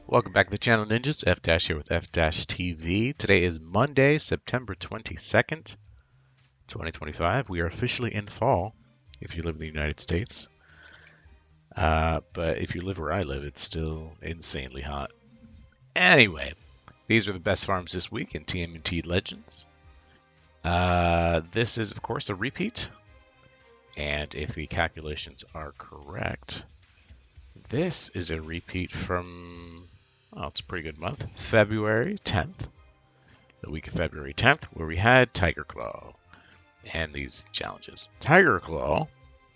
Welcome back to the channel, Ninjas. F-Dash here with F-TV. Today is Monday, September 22nd, 2025. We are officially in fall if you live in the United States. But if you live where I live, it's still insanely hot. Anyway, these are the best farms this week in TMNT Legends. This is, of course, a repeat. And if the calculations are correct, this is a repeat from, oh, it's a pretty good month, February 10th, the week of February 10th, where we had Tiger Claw and these challenges. Tiger Claw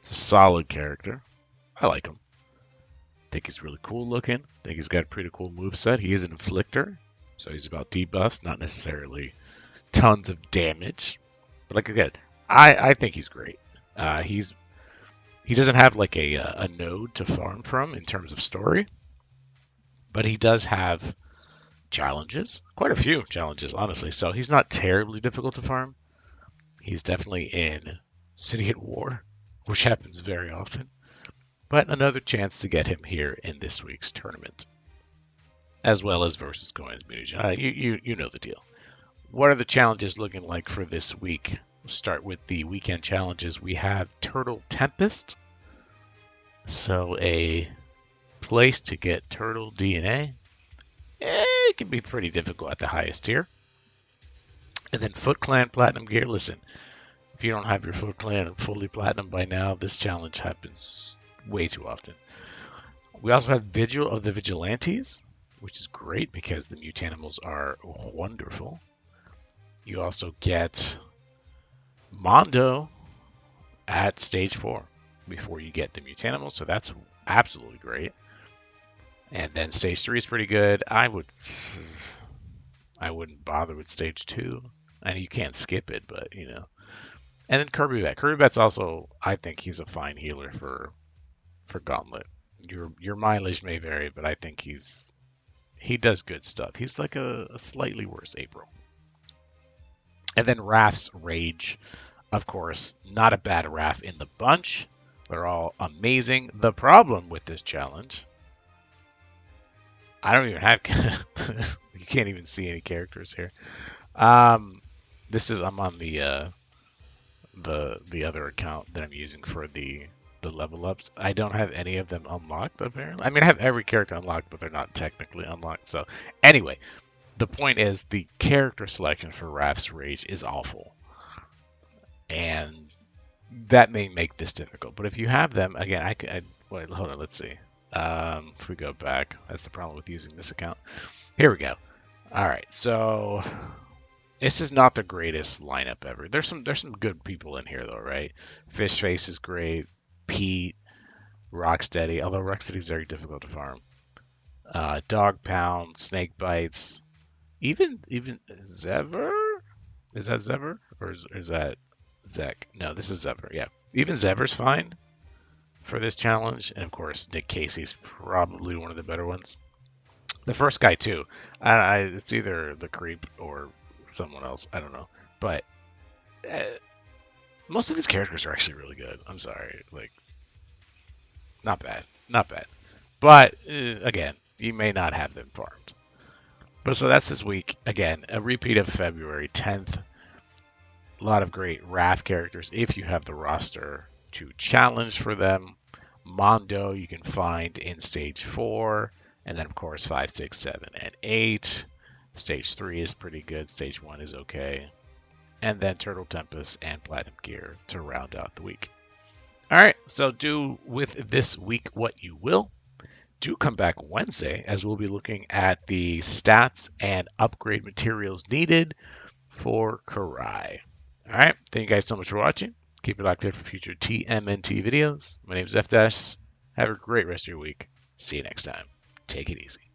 is a solid character. I like him. Think he's really cool looking. Think he's got a pretty cool moveset. He is an inflictor, so he's about debuffs, not necessarily tons of damage. But like I said, I think he's great. He doesn't have like a node to farm from in terms of story, but he does have challenges, quite a few challenges, honestly. So he's not terribly difficult to farm. He's definitely in City at War, which happens very often, but another chance to get him here in this week's tournament, as well as versus Coins Munition. You know the deal. What are the challenges looking like for this week? We'll start with the weekend challenges. We have Turtle Tempest. So a place to get turtle DNA. It can be pretty difficult at the highest tier. And then Foot Clan Platinum Gear. Listen, if you don't have your Foot Clan fully platinum by now, this challenge happens way too often. We also have Vigil of the Vigilantes, which is great because the Mutanimals are wonderful. You also get Mondo at stage 4 before you get the Mutanimals, so that's absolutely great. And then stage 3 is pretty good. I wouldn't bother with stage 2. And you can't skip it, but you know. And then Kirby Bat. Kirby Bat's also, I think he's a fine healer for Gauntlet. Your mileage may vary, but I think he does good stuff. He's like a slightly worse April. And then Raph's Rage, of course, not a bad Raph in the bunch. They're all amazing. The problem with this challenge, I don't even have, you can't even see any characters here. I'm on the other account that I'm using for the level ups. I don't have any of them unlocked, apparently. I mean, I have every character unlocked, but they're not technically unlocked. So anyway, the point is the character selection for Raph's Rage is awful. And that may make this difficult. But if you have them, again, wait, hold on, let's see. If we go back, that's the problem with using this account. Here we go. All right, so this is not the greatest lineup ever. There's some good people in here though, right? Fishface is great. Pete, Rocksteady, although Rocksteady's very difficult to farm. Dog Pound, Snake Bites, even Zever. Is that Zever or is that Zek? No, this is Zever. Yeah, even Zever's fine for this challenge, and of course Nick Casey's probably one of the better ones. The first guy too. It's either the creep or someone else. I don't know, but most of these characters are actually really good. I'm sorry, like not bad. But again, you may not have them farmed. But so that's this week. Again, a repeat of February 10th. A lot of great Raph characters if you have the roster to challenge for them. Mondo you can find in stage 4, and then of course 5, 6, 7, and 8. Stage 3 is pretty good. Stage 1 is okay. And then Turtle Tempest and Platinum Gear to round out the week. All right, so do with this week what you will. Do come back Wednesday as we'll be looking at the stats and upgrade materials needed for Karai. All right, thank you guys so much for watching. Keep it locked in for future TMNT videos. My name is F-Dash. Have a great rest of your week. See you next time. Take it easy.